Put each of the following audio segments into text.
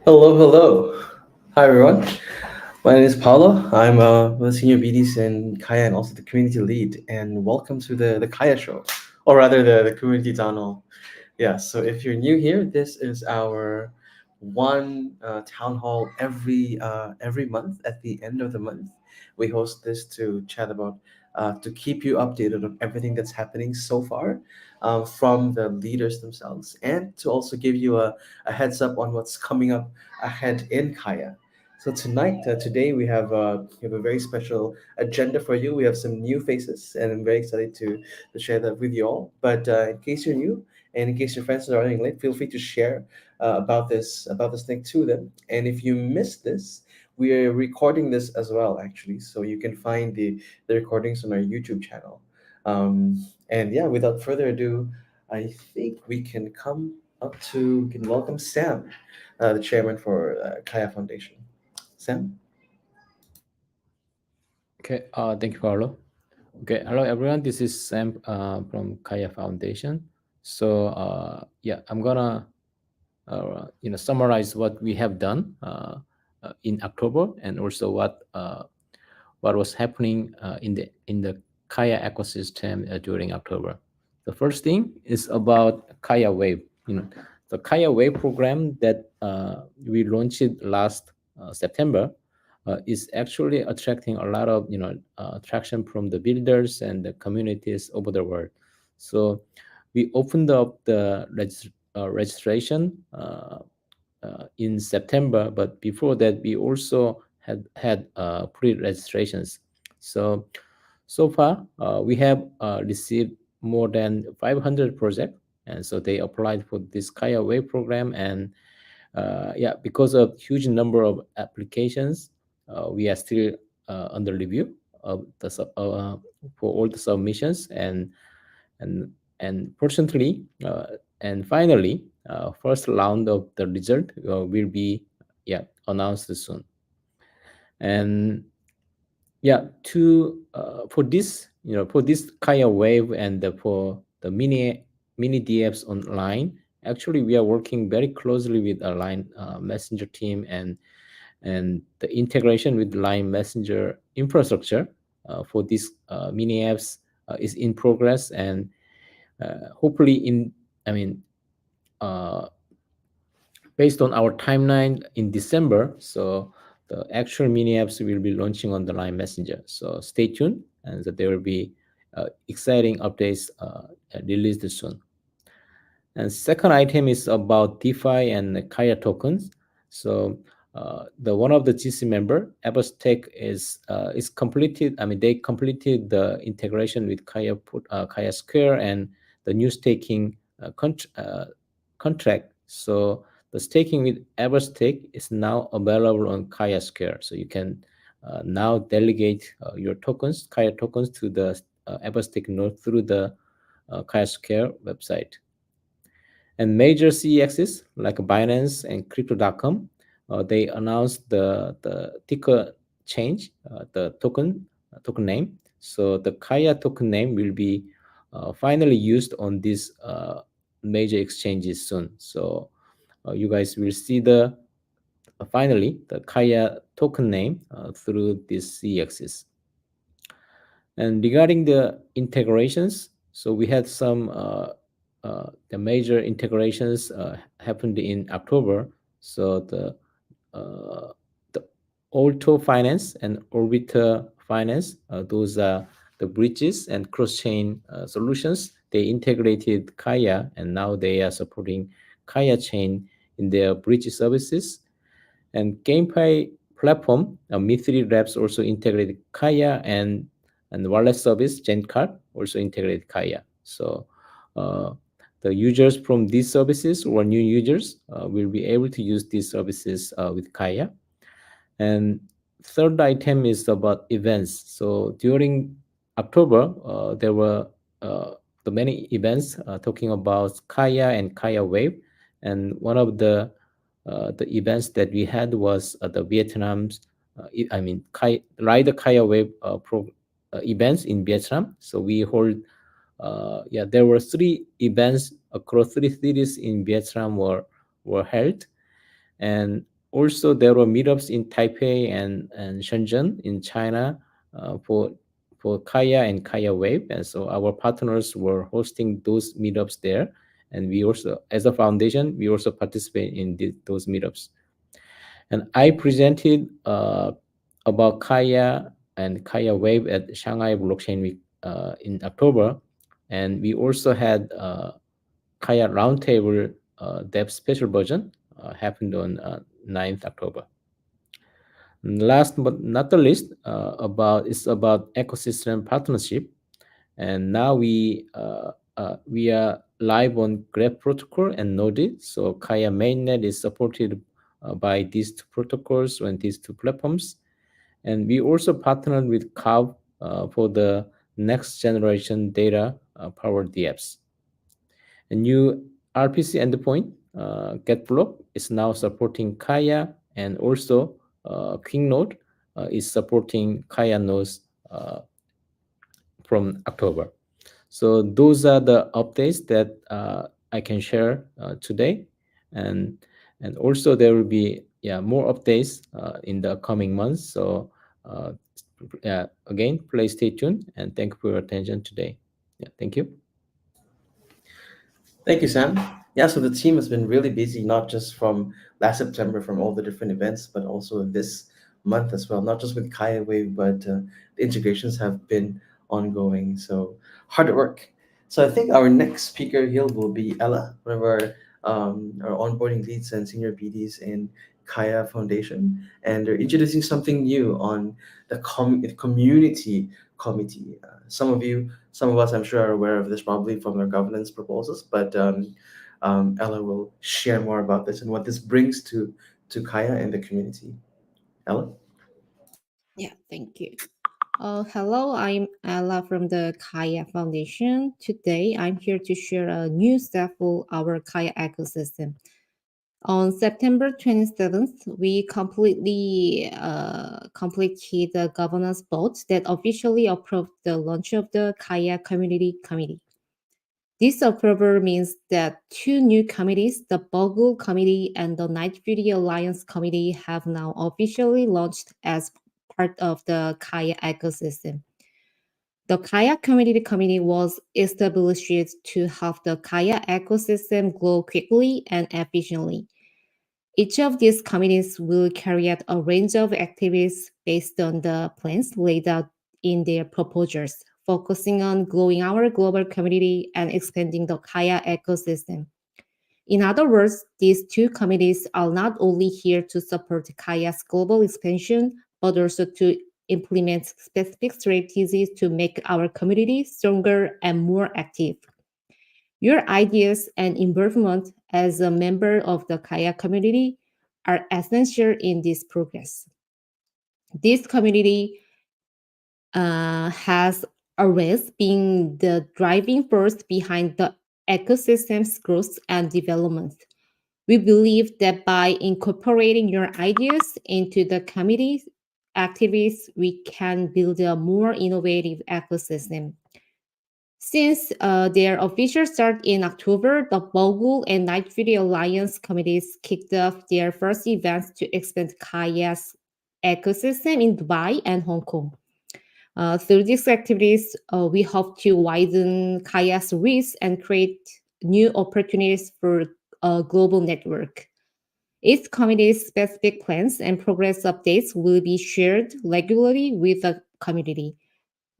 Hello, hello. Hi, everyone. My name is Paulo. I'm one of the senior BDs in Kaia and also the community lead. And welcome to the Kaia show, or rather the community town hall. Yeah, so if you're new here, this is our one town hall every month at the end of the month. We host this to chat about to keep you updated on everything that's happening so far from the leaders themselves, and to also give you a heads up on what's coming up ahead in Kaya. So today we have a very special agenda for you. We have some new faces, and I'm very excited to share that with you all. But in case you're new, and in case your friends are running late, feel free to share about this thing to them. And if you missed this, we are recording this as well, actually, so you can find the recordings on our YouTube channel. And yeah, without further ado, I think we can welcome Sam, the chairman for Kaia Foundation. Sam. Okay, thank you, Paulo. Okay, hello everyone. This is Sam from Kaia Foundation. So yeah, I'm gonna summarize what we have done in October and also what was happening in the Kaia ecosystem during October. The first thing is about Kaia Wave. The Kaia Wave program that we launched last September is actually attracting a lot of traction from the builders and the communities over the world. So we opened up the registration in September, but before that we also had pre-registrations. So so far we have received more than 500 projects, and so they applied for this Kaya Wave program. And yeah, because of huge number of applications, we are still under review of for all the submissions. And and fortunately and finally, first round of the result will be, yeah, announced soon. And yeah, to for this, for this Kaya Wave and for the mini DFs online, actually we are working very closely with a Line Messenger team, and the integration with Line Messenger infrastructure for these mini apps is in progress. And hopefully in I mean uh, based on our timeline in December, so the actual mini apps will be launching on the Line Messenger. So stay tuned, and that there will be exciting updates released soon. And second item is about DeFi and Kaya tokens. So the one of the GC member, Tech, is completed. I mean, they completed the integration with Kaya Square and the new staking contract. So the staking with Tech is now available on Kaya Square. So you can now delegate your tokens, Kaya tokens, to the Tech node through the Kaya Square website. And major CEXs like Binance and Crypto.com, they announced the ticker change, the token name. So the Kaya token name will be finally used on these major exchanges soon. So you guys will see finally the Kaya token name through these CEXs. And regarding the integrations, so we had some the major integrations happened in October. So the Auto Finance and Orbiter Finance, those are the bridges and cross-chain solutions. They integrated Kaya, and now they are supporting Kaya chain in their bridge services. And GamePay platform, Mi3 Labs also integrated Kaya, and wallet service GenCard also integrated Kaya. So uh, the users from these services or new users will be able to use these services with Kaya. And third item is about events. So during October, there were the many events talking about Kaya and Kaya Wave. And one of the events that we had was the Vietnam's, Ride the Kaya Wave events in Vietnam. So we hold, yeah, there were three events across three cities in Vietnam were held. And also there were meetups in Taipei and Shenzhen in China for Kaia and Kaia Wave, and so our partners were hosting those meetups there, and we also, as a foundation, we also participate in those meetups. And I presented about Kaia and Kaia Wave at Shanghai Blockchain Week in October, and we also had Kaia Roundtable Dev special version happened on 9th October. And last but not the least, about ecosystem partnership, and now we are live on Graph protocol and Node. So Kaia mainnet is supported by these two protocols and these two platforms, and we also partnered with Kav for the next generation data powered DApps. A new RPC endpoint, GetBlock, is now supporting Kaia, and also KingNode is supporting Kaia nodes from October. So those are the updates that I can share today, and also there will be more updates in the coming months. So again, please stay tuned, and thank you for your attention today. Yeah, thank you. Thank you, Sam. Yeah, so the team has been really busy, not just from last September, from all the different events, but also this month as well. Not just with Kaya Wave, but the integrations have been ongoing. So hard at work. So I think our next speaker here will be Ella, one of our onboarding leads and senior BDs in Kaya Foundation, and they're introducing something new on the community committee. Some of us, I'm sure, are aware of this probably from their governance proposals, but Ella will share more about this and what this brings to Kaya and the community. Ella? Yeah, thank you. Hello, I'm Ella from the Kaia Foundation. Today, I'm here to share a new step for our Kaia ecosystem. On September 27th, we completed the governance vote that officially approved the launch of the Kaia Community Committee. This approval means that two new committees, the Bogle Committee and the Night Beauty Alliance Committee, have now officially launched as part of the Kaia ecosystem. The Kaia Community Committee was established to help the Kaia ecosystem grow quickly and efficiently. Each of these committees will carry out a range of activities based on the plans laid out in their proposals, focusing on growing our global community and expanding the Kaya ecosystem. In other words, these two committees are not only here to support Kaya's global expansion, but also to implement specific strategies to make our community stronger and more active. Your ideas and involvement as a member of the Kaya community are essential in this progress. This community has always been the driving force behind the ecosystem's growth and development. We believe that by incorporating your ideas into the committee's activities, we can build a more innovative ecosystem. Since their official start in October, the Bogle and Night City Alliance committees kicked off their first events to expand Kaya's ecosystem in Dubai and Hong Kong. Through these activities, we hope to widen Kaya's reach and create new opportunities for a global network. Each committee's specific plans and progress updates will be shared regularly with the community.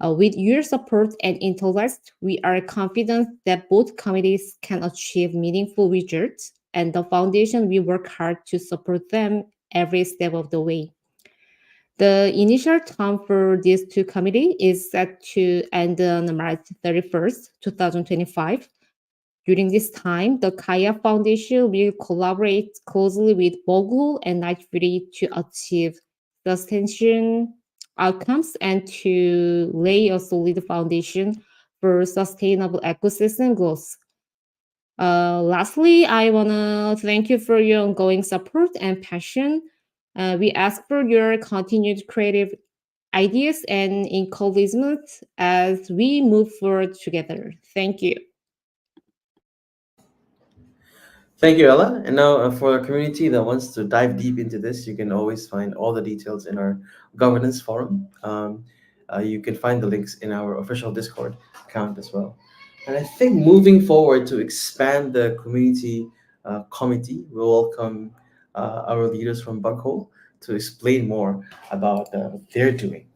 With your support and interest, we are confident that both committees can achieve meaningful results, and the foundation will work hard to support them every step of the way. The initial term for these two committees is set to end on March 31st, 2025. During this time, the Kaia Foundation will collaborate closely with Bogle and Night Fury to achieve sustainable outcomes and to lay a solid foundation for sustainable ecosystem growth. Lastly, I want to thank you for your ongoing support and passion. We ask for your continued creative ideas and encouragement as we move forward together. Thank you. Thank you, Ella. And now, for a community that wants to dive deep into this, you can always find all the details in our governance forum. You can find the links in our official Discord account as well. And I think moving forward to expand the community committee, we'll welcome our leaders from Bughole to explain more about their doing.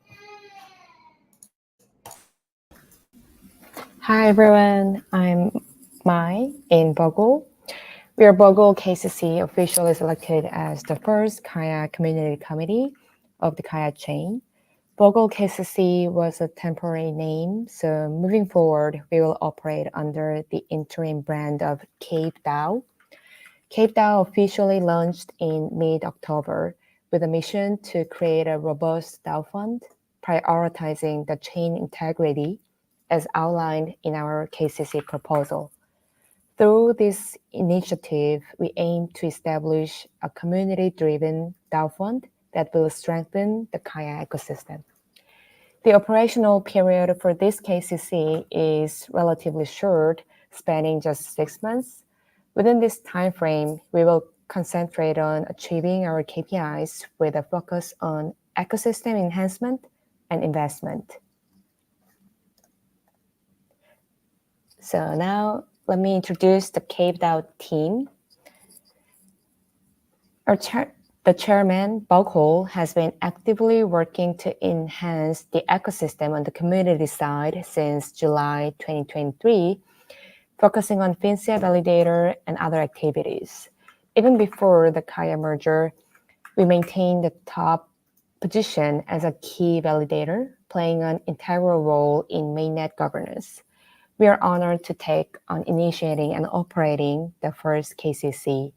Hi everyone, I'm Mai in Bogle. We are Bogle KCC officially selected as the first Kaia Community Committee of the Kaia chain. Bogle KCC was a temporary name, so moving forward, we will operate under the interim brand of Cave DAO. Cave DAO officially launched in mid-October with a mission to create a robust DAO fund, prioritizing the chain integrity as outlined in our KCC proposal. Through this initiative, we aim to establish a community-driven DAO fund that will strengthen the Kaia ecosystem. The operational period for this KCC is relatively short, spanning just 6 months. Within this time frame, we will concentrate on achieving our KPIs with a focus on ecosystem enhancement and investment. So now let me introduce the Cave DAO team. The chairman, Bughole, has been actively working to enhance the ecosystem on the community side since July 2023, focusing on FinCEN validator and other activities. Even before the Kaia merger, we maintained the top position as a key validator, playing an integral role in mainnet governance. We are honored to take on initiating and operating the first KCC.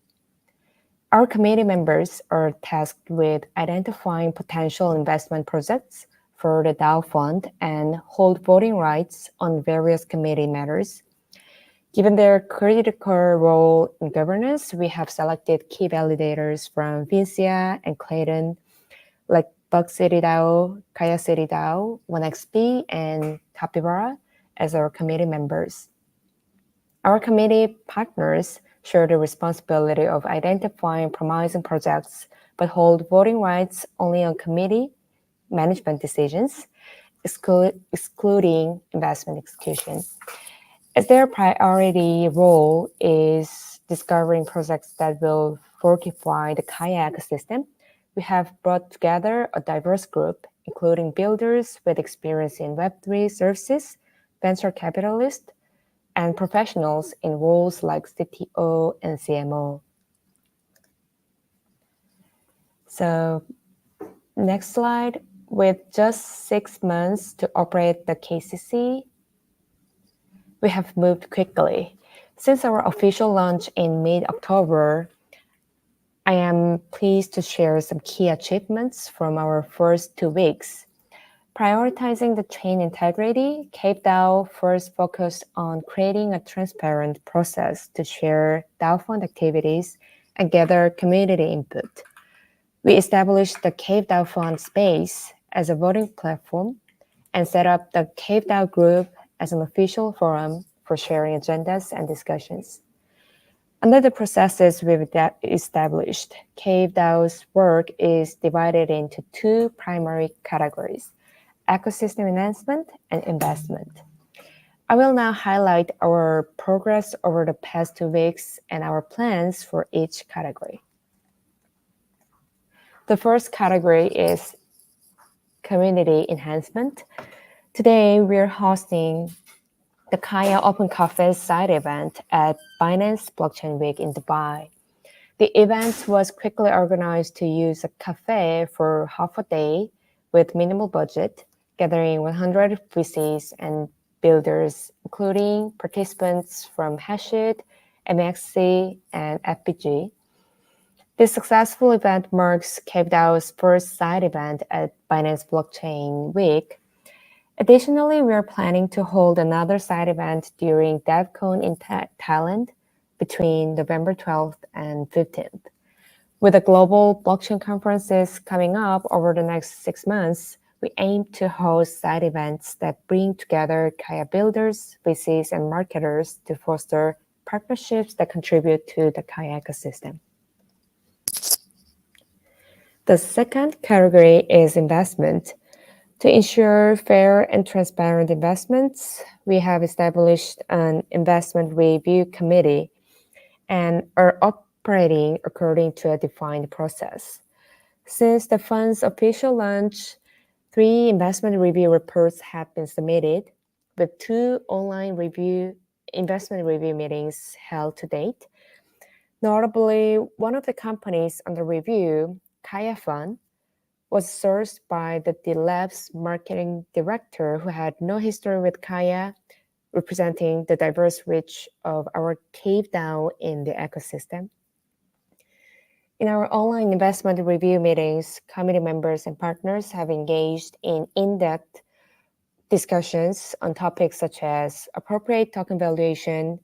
Our committee members are tasked with identifying potential investment projects for the DAO fund and hold voting rights on various committee matters. Given their critical role in governance, we have selected key validators from FinCEN and Clayton, like Bug City DAO, Kaia City DAO, 1XP, and Capybara as our committee members. Our committee partners share the responsibility of identifying promising projects, but hold voting rights only on committee management decisions, excluding investment execution. As their priority role is discovering projects that will fortify the Kaia ecosystem, we have brought together a diverse group, including builders with experience in Web3 services, venture capitalists, and professionals in roles like CTO and CMO. So, next slide. With just 6 months to operate the KCC, we have moved quickly. Since our official launch in mid-October, I am pleased to share some key achievements from our first 2 weeks. Prioritizing the chain integrity, Cave DAO first focused on creating a transparent process to share DAO fund activities and gather community input. We established the Cave DAO fund space as a voting platform and set up the Cave DAO group as an official forum for sharing agendas and discussions. Under the processes we've established, Cave DAO's work is divided into 2 primary categories: ecosystem enhancement and investment. I will now highlight our progress over the past 2 weeks and our plans for each category. The first category is community enhancement. Today, we're hosting the Kaia Open Cafe side event at Binance Blockchain Week in Dubai. The event was quickly organized to use a cafe for half a day with minimal budget, gathering 100 VCs and builders, including participants from Hashit, MXC, and FPG. This successful event marks Cave DAO's first side event at Binance Blockchain Week. Additionally, we are planning to hold another side event during DevCon in Thailand between November 12th and 15th. With the global blockchain conferences coming up over the next 6 months, we aim to host side events that bring together Kaia builders, VCs, and marketers to foster partnerships that contribute to the Kaia ecosystem. The second category is investment. To ensure fair and transparent investments, we have established an investment review committee and are operating according to a defined process. Since the fund's official launch, 3 investment review reports have been submitted, with 2 online investment review meetings held to date. Notably, one of the companies under review, Kaia Fund, was sourced by the D-Lab's marketing director who had no history with Kaia, representing the diverse reach of our cave DAO in the ecosystem. In our online investment review meetings, committee members and partners have engaged in in-depth discussions on topics such as appropriate token valuation,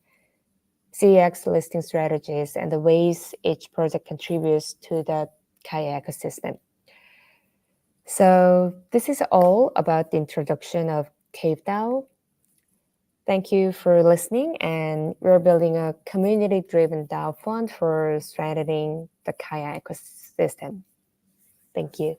CX listing strategies, and the ways each project contributes to the Kaia ecosystem. So this is all about the introduction of Cave DAO. Thank you for listening, and we're building a community-driven DAO fund for strengthening the Kaia ecosystem. Thank you.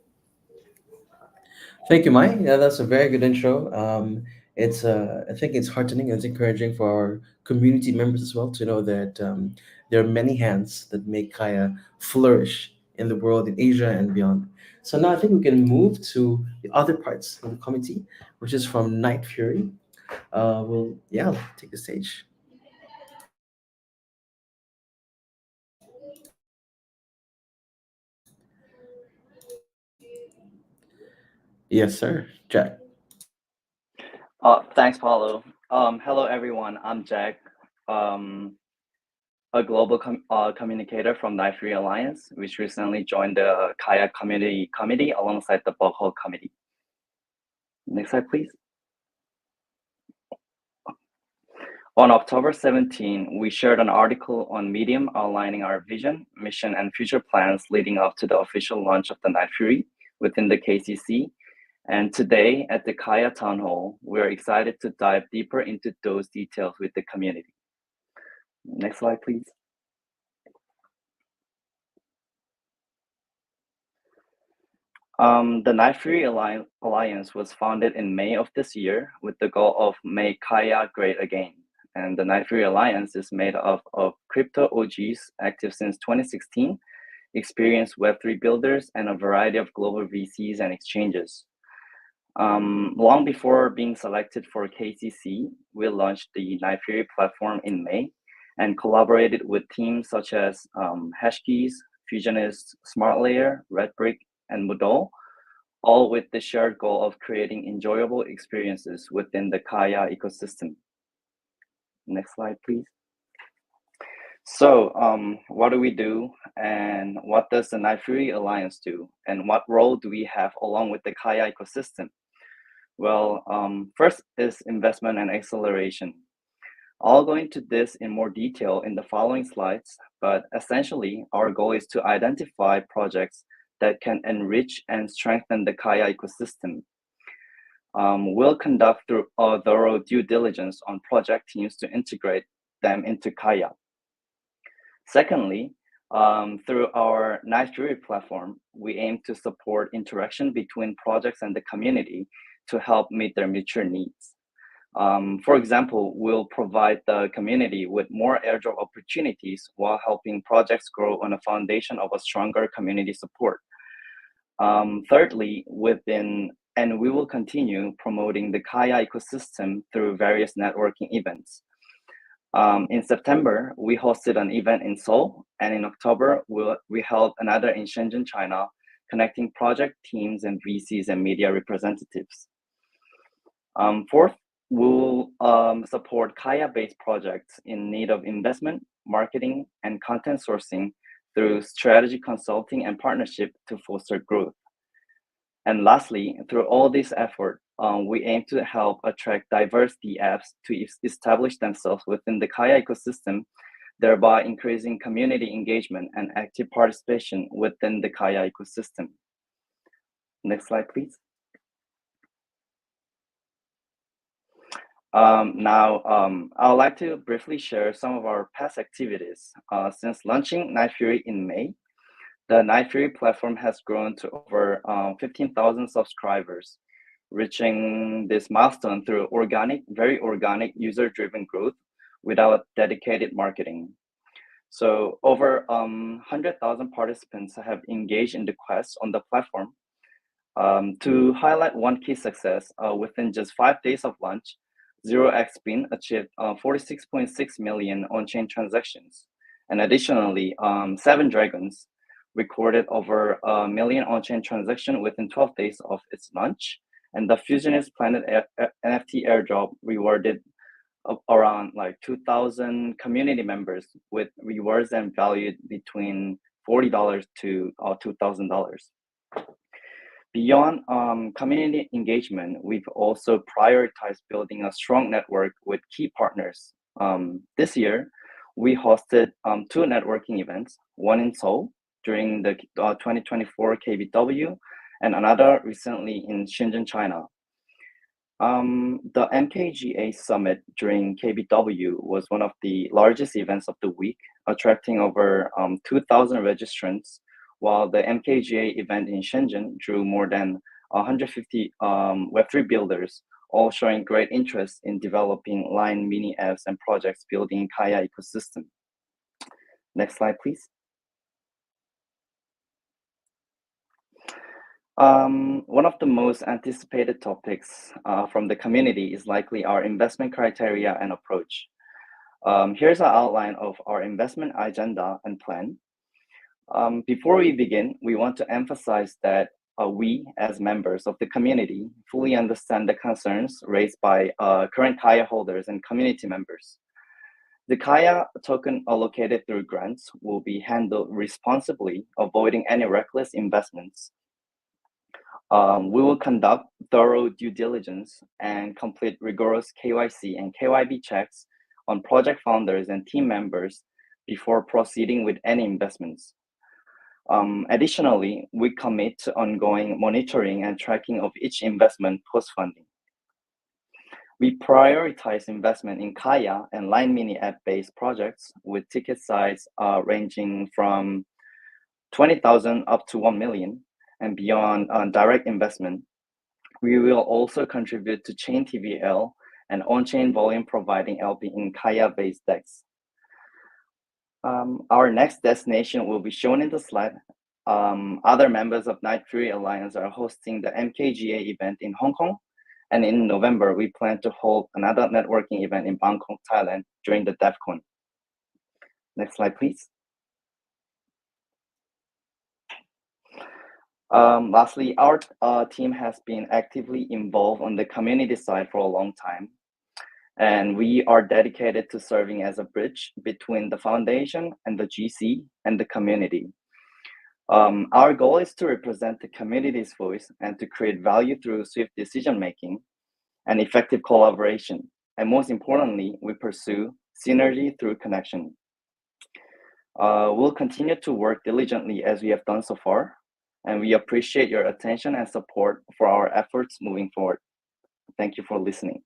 Thank you, Mai. Yeah, that's a very good intro. I think it's heartening and it's encouraging for our community members as well to know that there are many hands that make Kaya flourish in the world, in Asia and beyond. So now I think we can move to the other parts of the committee, which is from Night Fury. We'll take the stage. Yes, sir. Jack. Thanks, Paulo. Hello, everyone. I'm Jack, a global communicator from Night Fury Alliance, which recently joined the Kaia Community Committee alongside the Bug Committee. Next slide, please. On October 17, we shared an article on Medium outlining our vision, mission, and future plans leading up to the official launch of the Night Fury within the KCC. And today at the Kaia Town Hall, we're excited to dive deeper into those details with the community. Next slide, please. The Night Fury Alliance was founded in May of this year with the goal of make Kaia great again. And the Night Fury Alliance is made up of crypto OGs active since 2016, experienced Web3 builders, and a variety of global VCs and exchanges. Long before being selected for KCC, we launched the Night Fury platform in May and collaborated with teams such as Hashkeys, Fusionist, SmartLayer, Redbrick, and Moodle, all with the shared goal of creating enjoyable experiences within the Kaia ecosystem. Next slide, please. So what do we do, and what does the Night Fury Alliance do, and what role do we have along with the Kaia ecosystem? Well, first is investment and acceleration. I'll go into this in more detail in the following slides, but essentially our goal is to identify projects that can enrich and strengthen the Kaia ecosystem. We'll conduct a thorough due diligence on project teams to integrate them into Kaia. Secondly, through our Night Fury platform, we aim to support interaction between projects and the community to help meet their mutual needs. For example, we'll provide the community with more airdrop opportunities while helping projects grow on a foundation of a stronger community support. Thirdly, we will continue promoting the Kaia ecosystem through various networking events. In September, we hosted an event in Seoul, and in October, we held another in Shenzhen, China, connecting project teams and VCs and media representatives. Fourth, we'll support Kaia-based projects in need of investment, marketing, and content sourcing through strategy consulting and partnership to foster growth. And lastly, through all this effort, we aim to help attract diverse apps to establish themselves within the Kaia ecosystem, thereby increasing community engagement and active participation within the Kaia ecosystem. Next slide, please. I would like to briefly share some of our past activities. Since launching Night Fury in May, the Night Fury platform has grown to over 15,000 subscribers, reaching this milestone through very organic user-driven growth without dedicated marketing. So over 100,000 participants have engaged in the quest on the platform. To highlight one key success, within just 5 days of launch, Zero X Spin achieved 46.6 million on-chain transactions. And additionally, Seven Dragons recorded over a million on-chain transactions within 12 days of its launch. And the Fusionist Planet NFT airdrop rewarded around like 2,000 community members with rewards and valued between $40 to $2,000. Beyond community engagement, we've also prioritized building a strong network with key partners. This year, we hosted two networking events, one in Seoul during the 2024 KBW, and another recently in Shenzhen, China. The MKGA Summit during KBW was one of the largest events of the week, attracting over 2,000 registrants, while the MKGA event in Shenzhen drew more than 150 Web3 builders, all showing great interest in developing Line mini apps and projects building Kaia ecosystem. Next slide, please. One of the most anticipated topics from the community is likely our investment criteria and approach. Here's an outline of our investment agenda and plan. Before we begin, we want to emphasize that we, as members of the community, fully understand the concerns raised by current Kaia holders and community members. The Kaia token allocated through grants will be handled responsibly, avoiding any reckless investments. We will conduct thorough due diligence and complete rigorous KYC and KYB checks on project founders and team members before proceeding with any investments. Additionally, we commit to ongoing monitoring and tracking of each investment post-funding. We prioritize investment in Kaia and Line Mini app-based projects with ticket size ranging from 20,000 up to 1 million. And beyond direct investment, we will also contribute to chain TVL and on-chain volume providing LP in Kaia-based DEX. Our next destination will be shown in the slide. Other members of Night Fury Alliance are hosting the MKGA event in Hong Kong. And in November, we plan to hold another networking event in Bangkok, Thailand during the DevCon. Next slide, please. Lastly, our team has been actively involved on the community side for a long time, and we are dedicated to serving as a bridge between the foundation and the GC and the community. Our goal is to represent the community's voice and to create value through swift decision-making and effective collaboration. And most importantly, we pursue synergy through connection. We'll continue to work diligently as we have done so far, and we appreciate your attention and support for our efforts moving forward. Thank you for listening.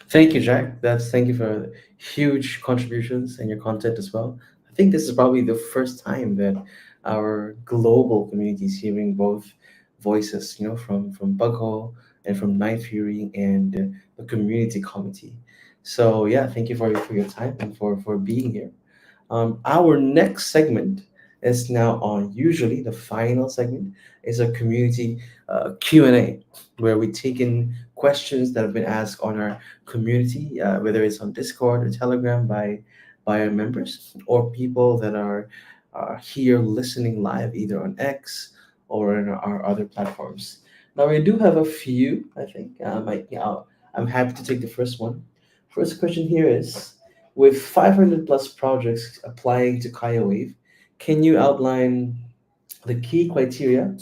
Thank you, Jack. Thank you for huge contributions and your content as well. I think this is probably the first time that our global community is hearing both voices, from Bugho and from Night Fury and the community committee. So yeah, thank you for your time and for being here. Our next segment is now on. Usually, the final segment is a community Q&A, where we take in questions that have been asked on our community, whether it's on Discord or Telegram by our members or people that are here listening live, either on X or on our other platforms. Now, we do have a few, I think. I'm happy to take the first one. First question here is, with 500 plus projects applying to Kaya Wave, can you outline the key criteria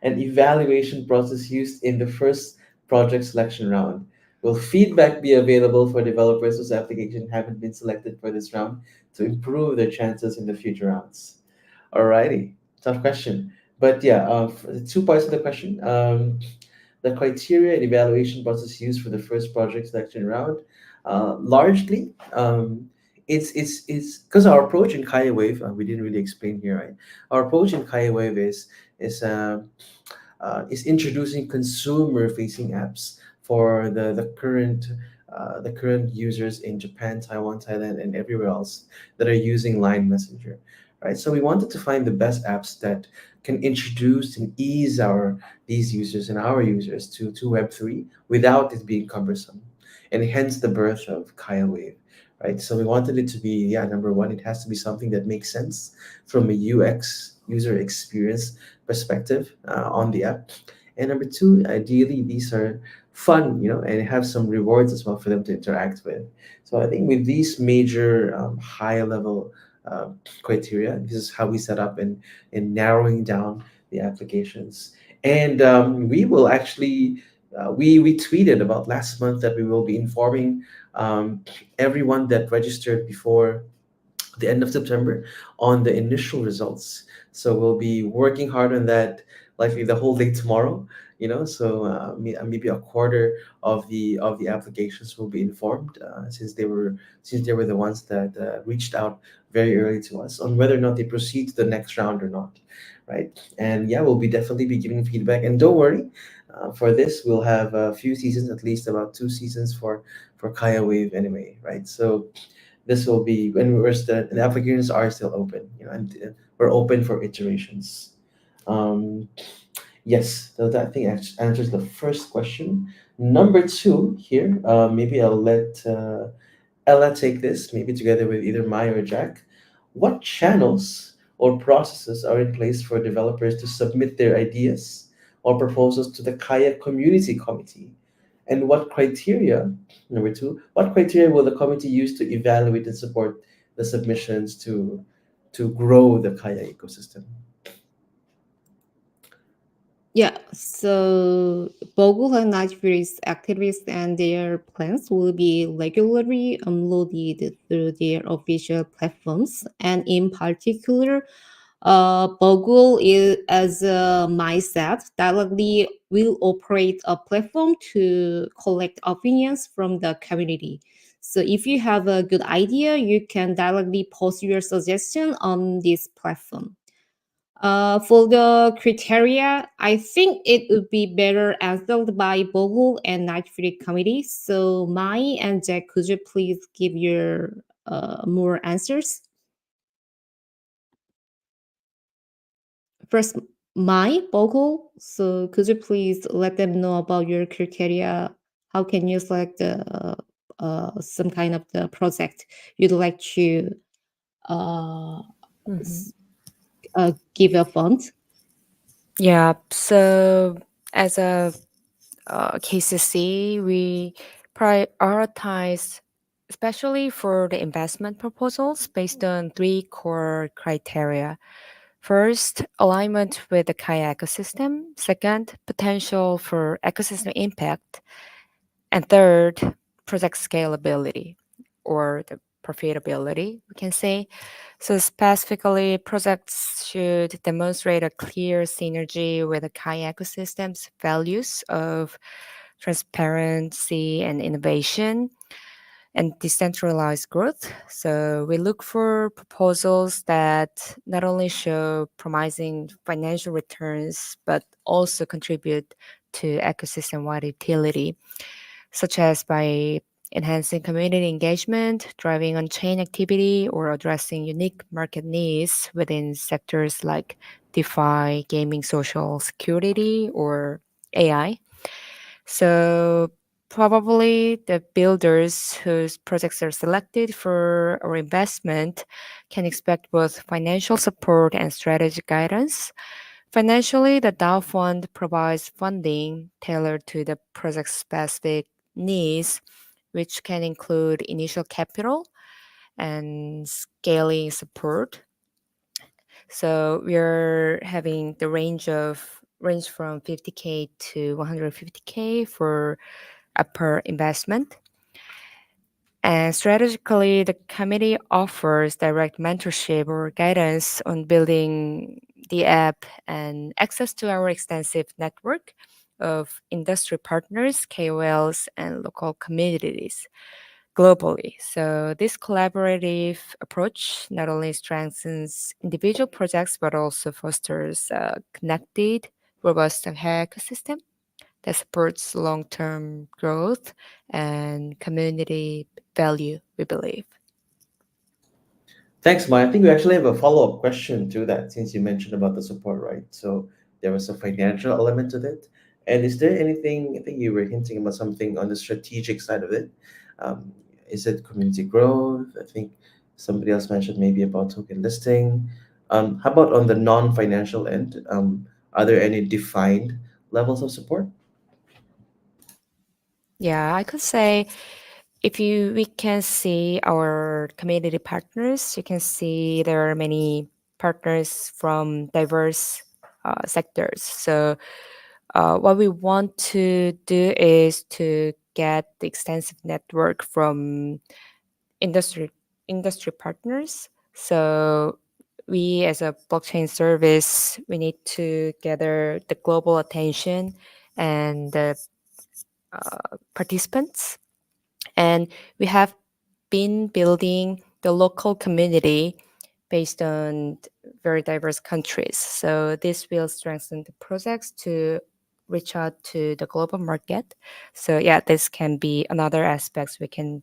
and evaluation process used in the first project selection round? Will feedback be available for developers whose application haven't been selected for this round to improve their chances in the future rounds? Alrighty, tough question. But yeah, the two parts of the question. the criteria and evaluation process used for the first project selection round, largely, it's because our approach in Kaya Wave, we didn't really explain here, right? Our approach in Kaya Wave is introducing consumer-facing apps for the current users in Japan, Taiwan, Thailand, and everywhere else that are using Line Messenger, right? So we wanted to find the best apps that can introduce and ease our these users and our users to Web3 without it being cumbersome, and hence the birth of Kaya Wave. Right, so we wanted it to be, yeah, number one, it has to be something that makes sense from a UX user experience perspective on the app. And number two, ideally, these are fun, and have some rewards as well for them to interact with. So I think with these major high level criteria, this is how we set up in narrowing down the applications. And we will actually, we tweeted about last month that we will be informing everyone that registered before the end of September on the initial results. So we'll be working hard on that, likely the whole day tomorrow. So maybe a quarter of the applications will be informed, since they were the ones that reached out very early to us on whether or not they proceed to the next round or not, right? And yeah, we'll be definitely be giving feedback. And don't worry, for this we'll have a few seasons, at least about 2 seasons for Kaya Wave anyway, right? So this will be when the applications are still open, and we're open for iterations. Um, yes, so that I think answers the first question. Number two here, maybe I'll let Ella take this, maybe together with either Maya or Jack. What channels or processes are in place for developers to submit their ideas or proposals to the Kaya Community Committee? And what criteria, number two, what criteria will the committee use to evaluate and support the submissions to grow the Kaya ecosystem? Yeah, so Bogle and Nigeria's activities and their plans will be regularly uploaded through their official platforms. And in particular, Bogle is, as mindset, directly will operate a platform to collect opinions from the community. So if you have a good idea, you can directly post your suggestion on this platform. For the criteria, I think it would be better answered by Bogle and Night Free Committee. So, Mai and Jack, could you please give your more answers? First, Mai, Bogle. So, could you please let them know about your criteria? How can you select some kind of the project you'd like to uh, Mhm. give a fund? Yeah, so as a KCC, we prioritize, especially for the investment proposals, based on three core criteria. First, alignment with the Kaya ecosystem. Second, potential for ecosystem impact. And third, project scalability or the profitability, we can say. So specifically, projects should demonstrate a clear synergy with the Kaya ecosystem's values of transparency and innovation and decentralized growth. So we look for proposals that not only show promising financial returns, but also contribute to ecosystem-wide utility, such as by enhancing community engagement, driving on-chain activity, or addressing unique market needs within sectors like DeFi, gaming, social security, or AI. So probably the builders whose projects are selected for our investment can expect both financial support and strategic guidance. Financially, the DAO fund provides funding tailored to the project's specific needs, which can include initial capital and scaling support. So we're having the range from 50K to 150K for a per investment. And strategically, the committee offers direct mentorship or guidance on building the app and access to our extensive network of industry partners, KOLs, and local communities globally. So this collaborative approach not only strengthens individual projects but also fosters a connected, robust ecosystem that supports long-term growth and community value, we believe. Thanks, Maya. I think we actually have a follow-up question to that since you mentioned about the support, right? So there was a financial element to it. And is there anything, I think you were hinting about something on the strategic side of it? Um, is it community growth? I think somebody else mentioned maybe about token listing. How about on the non-financial end? Are there any defined levels of support? Yeah, I could say we can see our community partners, you can see there are many partners from diverse sectors. So what we want to do is to get the extensive network from industry industry partners. So we as a blockchain service, we need to gather the global attention and the participants. And we have been building the local community based on very diverse countries. So this will strengthen the projects to reach out to the global market. So yeah, this can be another aspects we can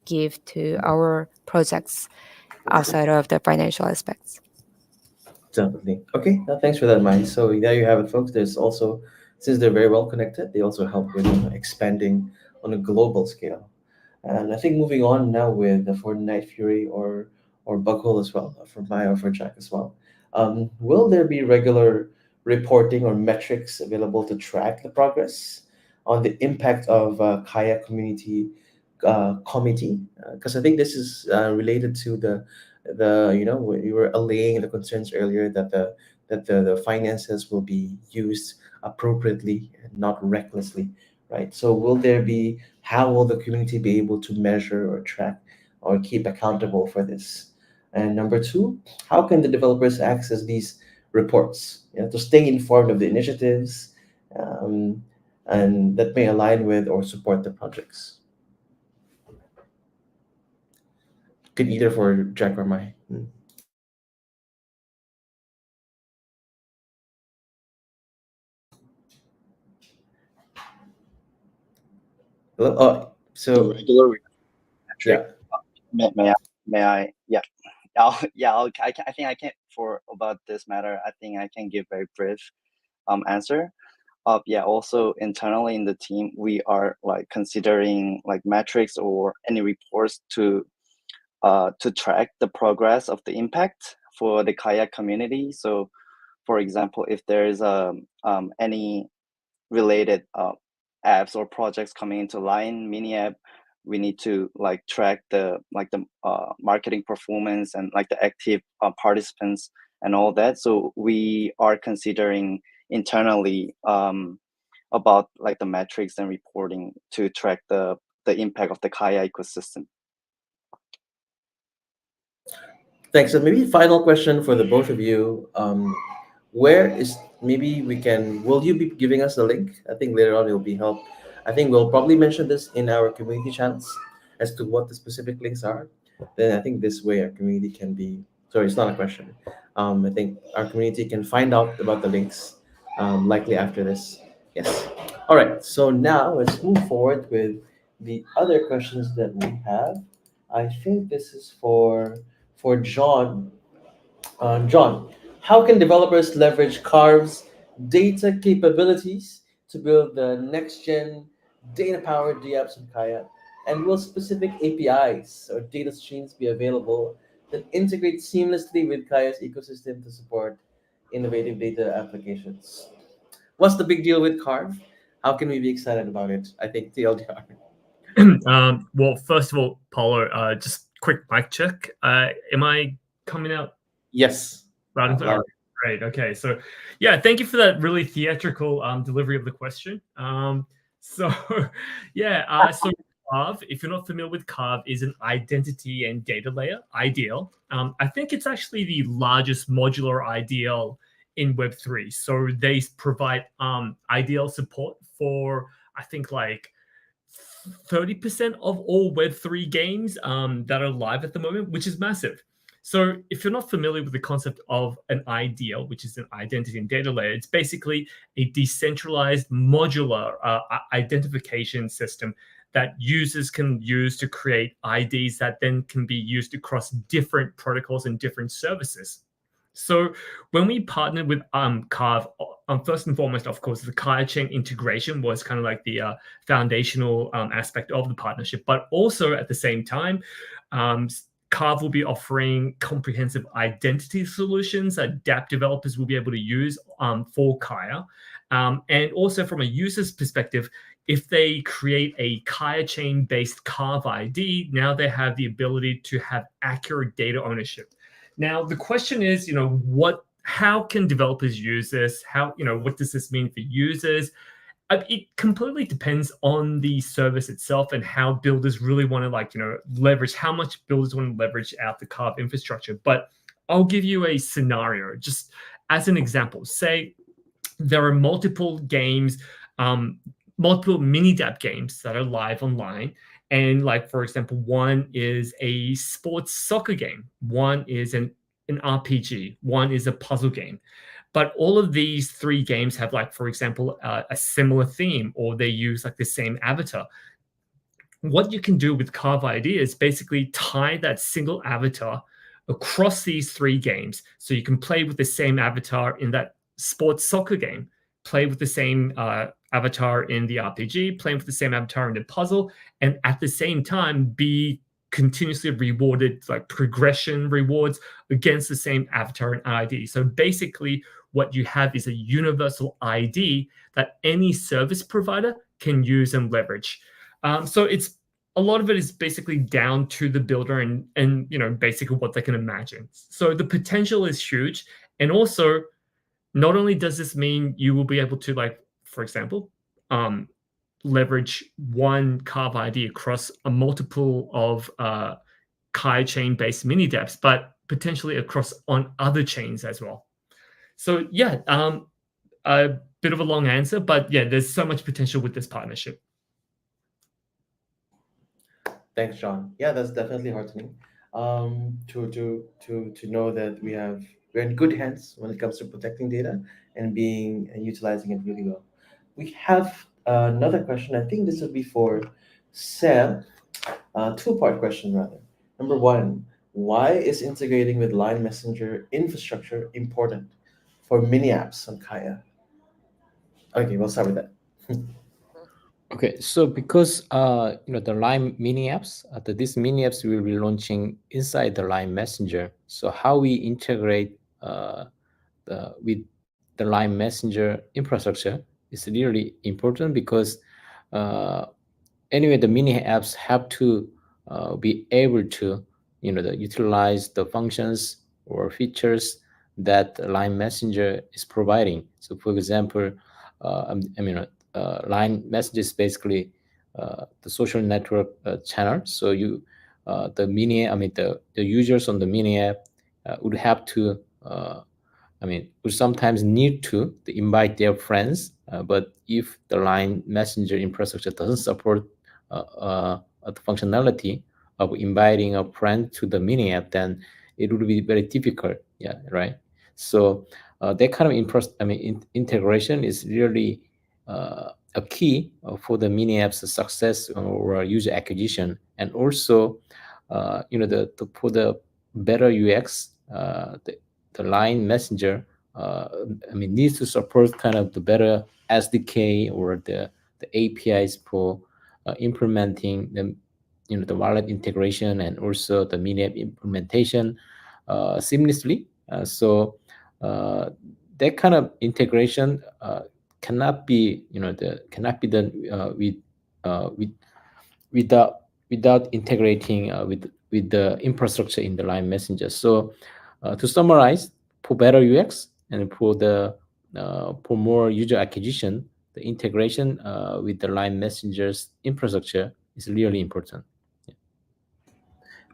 give to our projects outside of the financial aspects. Definitely. Okay, thanks for that, Mike. So there you have it, folks. There's also, since they're very well connected, they also help with expanding on a global scale. And I think moving on now with for Night Fury or Bughole as well, for Maya or for Jack as well. Will there be regular reporting or metrics available to track the progress on the impact of Kaya Community Committee? Because I think this is related to the we were allaying the concerns earlier that the finances will be used appropriately and not recklessly, right? So will there be, how will the community be able to measure or track or keep accountable for this? And number two, how can the developers access these reports, to stay informed of the initiatives, um, and that may align with or support the projects? Could either for Jack or Mai. Hello? Oh, so Regular yeah. metric. May I? Yeah. I think I can for about this matter. I think I can give very brief answer. Yeah. Also internally in the team, we are like considering like metrics or any reports to track the progress of the impact for the Kaia community. So, for example, if there is any related apps or projects coming into line, mini app, we need to like track the marketing performance and like the active participants and all that. So we are considering internally about like the metrics and reporting to track the impact of the Kaya ecosystem. Thanks. And maybe final question for the both of you. Where is, maybe we can, will you be giving us the link? I think later on it will be help. I think we'll probably mention this in our community channels as to what the specific links are. Then I think this way our community can be, sorry, it's not a question. I think our community can find out about the links likely after this. Yes. All right. So now let's move forward with the other questions that we have. I think this is for John. John, how can developers leverage Carve's data capabilities to build the next gen data powered DApps in Kaya? And will specific APIs or data streams be available that integrate seamlessly with Kaya's ecosystem to support innovative data applications? What's the big deal with Carve? How can we be excited about it? I think TLDR. Well, first of all, Paulo, just quick mic check. Am I coming out Yes. loud and clear? All right, great. Okay. So, yeah, thank you for that really theatrical delivery of the question. So, yeah, so Carve, if you're not familiar with Carve, is an identity and data layer, IDL. I think it's actually the largest modular IDL in Web3. So they provide IDL support for, I think, like 30% of all Web3 games that are live at the moment, which is massive. So if you're not familiar with the concept of an IDL, which is an identity and data layer, it's basically a decentralized modular identification system that users can use to create IDs that then can be used across different protocols and different services. So when we partnered with Carve, first and foremost, of course, the Kaia chain integration was kind of like the foundational aspect of the partnership. But also at the same time, Carve will be offering comprehensive identity solutions that DApp developers will be able to use for Kaia. And also from a user's perspective, if they create a Kaia chain-based Carve ID, now they have the ability to have accurate data ownership. Now, the question is, how can developers use this? What does this mean for users? It completely depends on the service itself and how builders really want to leverage, how much builders want to leverage out the Carve infrastructure. But I'll give you a scenario just as an example. Say there are multiple games, multiple mini DApp games that are live online. And for example, one is a sports soccer game. One is an RPG. One is a puzzle game. But all of these three games have, for example, a similar theme, or they use the same avatar. What you can do with Carve ID is basically tie that single avatar across these three games. So you can play with the same avatar in that sports soccer game, play with the same avatar in the RPG, playing with the same avatar in the puzzle, and at the same time be continuously rewarded, progression rewards against the same avatar and ID. So basically what you have is a universal ID that any service provider can use and leverage. So a lot of it is basically down to the builder and basically what they can imagine. So the potential is huge. And also, not only does this mean you will be able to, for example, leverage one Carve ID across a multiple of Kaia chain-based mini dApps, but potentially across on other chains as well. So yeah, a bit of a long answer, but yeah, there's so much potential with this partnership. Thanks, John. Yeah, that's definitely heartening. To know that we're in good hands when it comes to protecting data and utilizing it really well. We have another question. I think this would be for Sam. Two-part question rather. Number one, why is integrating with Line Messenger infrastructure important for mini apps on Kaia? Okay, we'll start with that. Okay, so because the Line mini apps, these mini apps will be launching inside the Line Messenger. So how we integrate with the Line Messenger infrastructure is really important because anyway, the mini apps have to be able to utilize the functions or features that Line Messenger is providing. So for example, Line Messenger is basically the social network channel. So the users on the mini app would have to would sometimes need to invite their friends. But if the Line Messenger infrastructure doesn't support the functionality of inviting a friend to the mini app, then it would be very difficult. Yeah, right. So that kind of integration is really a key for the mini app's success or user acquisition, and also for the better UX, the Line Messenger needs to support kind of the better SDK or the APIs for implementing the wallet integration and also the mini app implementation seamlessly. So that kind of integration cannot be done without integrating with the infrastructure in the Line Messenger. So to summarize, for better UX and for more user acquisition, the integration with the Line Messenger's infrastructure is really important.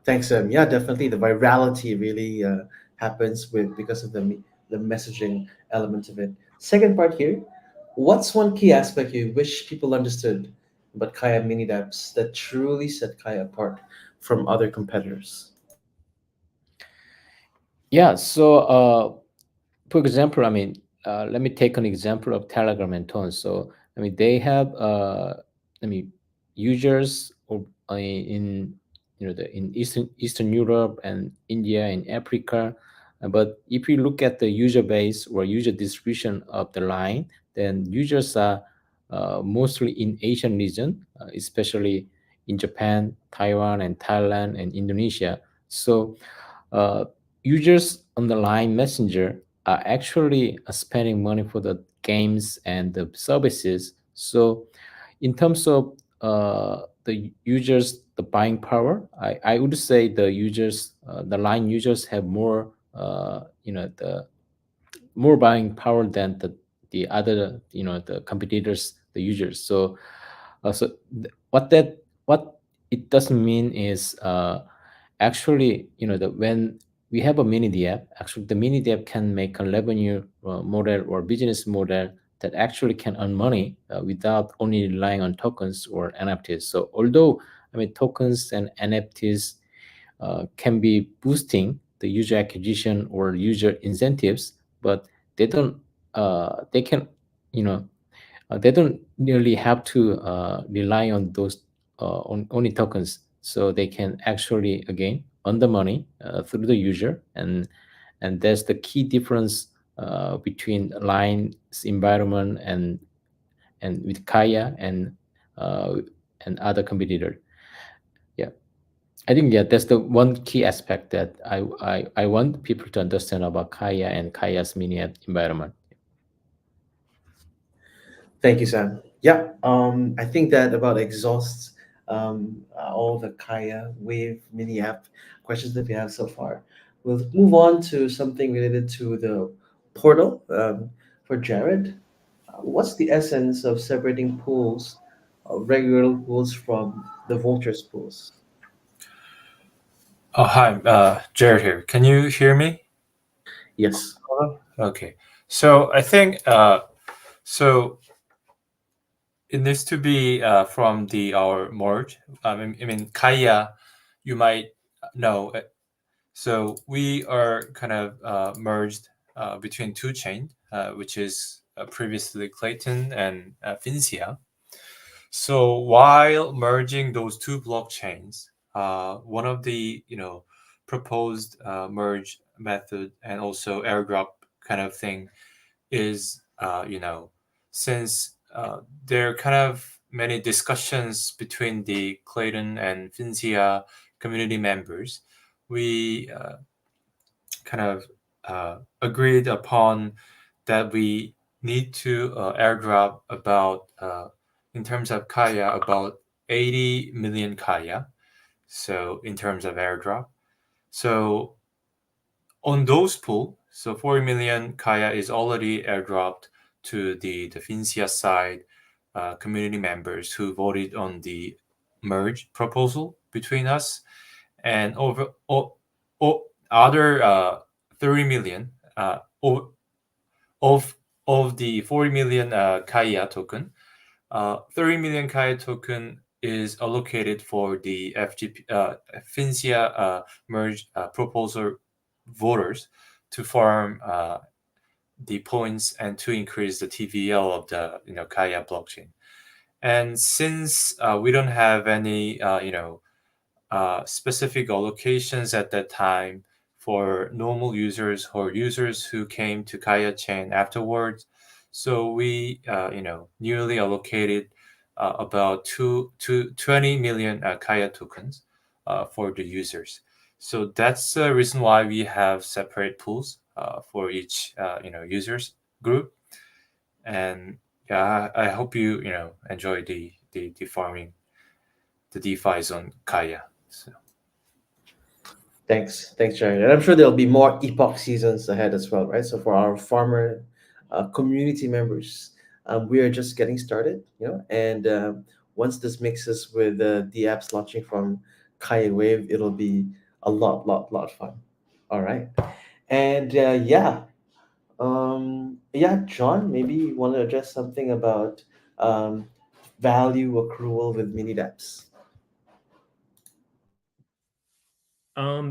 Thanks, Sam. Yeah, definitely. The virality really happens because of the the messaging element of it. Second part here, what's one key aspect you wish people understood about Kaya mini dApps that truly set Kaya apart from other competitors? Yeah. So, for example, I mean, let me take an example of Telegram and Tone. So, I mean, they have, I mean, users in in Eastern Europe and India and Africa. But if you look at the user base or user distribution of the line, then users are mostly in Asian region, especially in Japan, Taiwan, and Thailand and Indonesia. So uh, users on the line messenger are actually spending money for the games and the services. So in terms of the users, the buying power, I would say the users, the line users have more, the more buying power than the other, the competitors, the users. So what it doesn't mean is actually, when we have a mini DApp, actually the mini DApp can make a revenue model or business model that actually can earn money without only relying on tokens or NFTs. So although, I mean, tokens and NFTs can be boosting the user acquisition or user incentives, but they don't they can, you know they don't really have to rely on those on only tokens. So they can actually again earn the money through the user, and that's the key difference between Line's environment and with Kaya uh, and other competitor. Yeah, I think, yeah, that's the one key aspect that I want people to understand about Kaya and Kaya's mini app environment. Thank you, Sam. Yeah, I think that about exhausts all the Kaya Wave mini app questions that we have so far. We'll move on to something related to the portal for Jared. What's the essence of separating pools, regular pools from the vultures pools? Oh, hi, Jared here. Can you hear me? Yes. Hello? Okay. So I think so it needs to be from the our merge. I mean, Kaya, you might know. So we are kind of merged between two chains, which is previously Clayton and Fincia. So while merging those two blockchains, one of the proposed merge method and also airdrop kind of thing is since there are kind of many discussions between the Clayton and Fincia community members, we kind of agreed upon that we need to airdrop about in terms of Kaya about 80 million Kaya. So in terms of airdrop, so on those pool, so 40 million Kaya is already airdropped to the Fincia side community members who voted on the merge proposal between us, and over other 30 million of of the 40 million Kaya token, 30 million Kaya token is allocated for the FGP Fincia merge proposal voters to farm the points and to increase the TVL of the Kaya blockchain. And since we don't have any specific allocations at that time for normal users or users who came to Kaya chain afterwards. So we, newly allocated about 20 million Kaya tokens for the users. So that's the reason why we have separate pools for each, users group. And yeah, I hope you enjoy the farming, the DeFi's on Kaya. So. Thanks, Jared. And I'm sure there'll be more epoch seasons ahead as well, right? So for our farmer community members, we are just getting started, and once this mixes with the apps launching from Kaya Wave, it'll be a lot of fun. All right. And yeah, Yeah, John, maybe you want to address something about um, value accrual with mini dApps.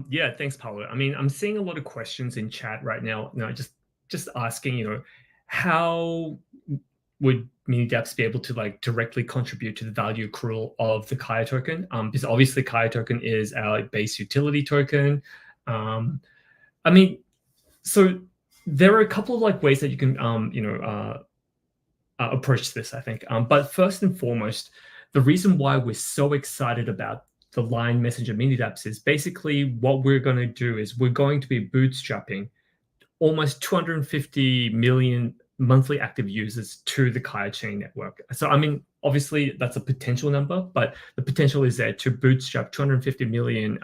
Yeah, thanks, Paolo. I mean, I'm seeing a lot of questions in chat right now. Just asking, how would mini dApps be able to like directly contribute to the value accrual of the Kaia token? Because obviously Kaia token is our base utility token. I mean, so there are a couple of like ways that you can, approach this, I think. But first and foremost, the reason why we're so excited about the Line Messenger mini dApps is basically what we're going to do is we're going to be bootstrapping almost 250 million monthly active users to the Kaia chain network. So, I mean, obviously that's a potential number, but the potential is there to bootstrap 250 million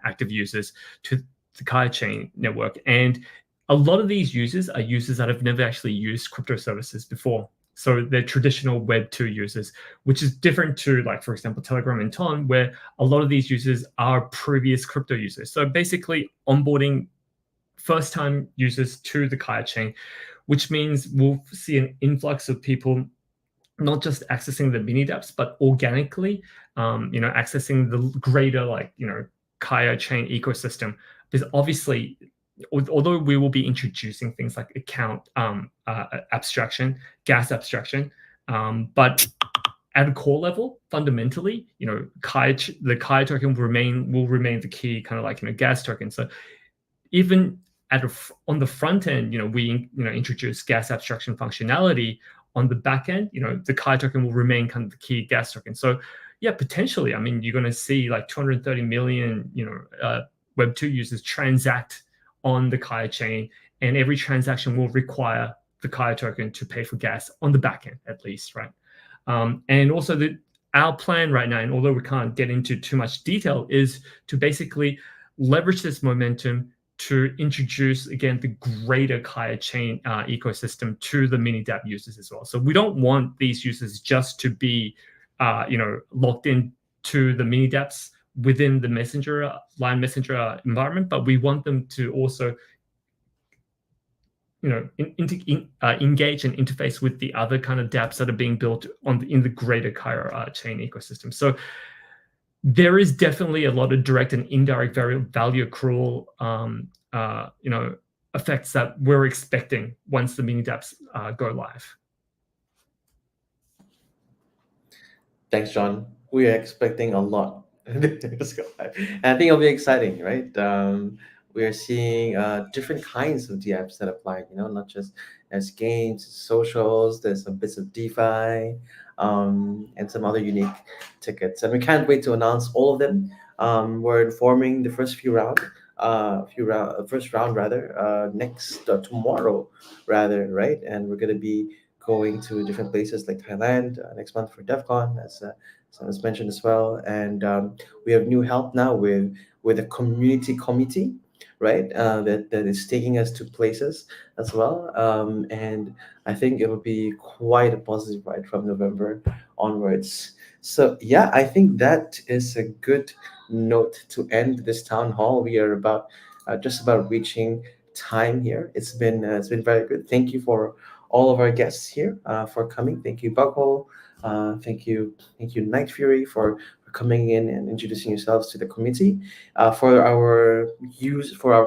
active users to the Kaia chain network. And a lot of these users are users that have never actually used crypto services before. So they're traditional Web 2 users, which is different to, like, for example, Telegram and Ton, where a lot of these users are previous crypto users. So basically onboarding first-time users to the Kaia chain, which means we'll see an influx of people not just accessing the mini dApps, but organically, accessing the greater, like, Kaia chain ecosystem. Because obviously, although we will be introducing things like account abstraction, gas abstraction, but at a core level, fundamentally, the Kaia token will remain the key kind of like gas token. So even on the front end, we introduce gas abstraction functionality. On the back end, the Kaia token will remain kind of the key gas token. So yeah, potentially, I mean, you're going to see like 230 million, Web 2 users transact on the Kaia chain, and every transaction will require the Kaia token to pay for gas on the back end, at least, right? And also our plan right now, and although we can't get into too much detail, is to basically leverage this momentum to introduce, again, the greater Kaia chain ecosystem to the mini dApp users as well. So we don't want these users just to be, locked in to the mini dApps within the Line Messenger environment, but we want them to also, engage and interface with the other kind of dApps that are being built in the greater Kaia chain ecosystem. So there is definitely a lot of direct and indirect value accrual, effects that we're expecting once the mini dApps go live. Thanks, John. We are expecting a lot. Let's go. And I think it'll be exciting, right? We are seeing different kinds of dApps that apply, not just as games, socials, there's some bits of DeFi, and some other unique tickets. And we can't wait to announce all of them. We're informing the first first round rather, next tomorrow rather, right? And we're going to be going to different places like Thailand next month for DevCon, as was mentioned as well. And we have new help now with a community committee, right? That is taking us to places as well. And I think it will be quite a positive ride from November onwards. So yeah, I think that is a good note to end this town hall. We are just about reaching time here. It's been very good. Thank you for all of our guests here for coming. Thank you, Buckhole. Thank you, Night Fury, for coming in and introducing yourselves to the community. For our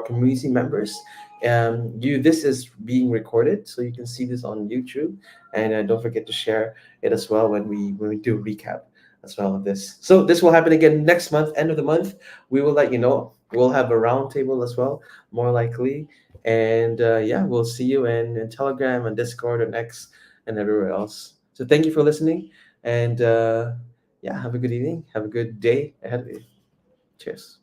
community members, this is being recorded, so you can see this on YouTube, and don't forget to share it as well when we do recap as well of this. So this will happen again next month, end of the month. We will let you know. We'll have a roundtable as well, more likely. And yeah, we'll see you in Telegram and Discord and X and everywhere else. So thank you for listening. And yeah, have a good evening. Have a good day ahead of you. Cheers.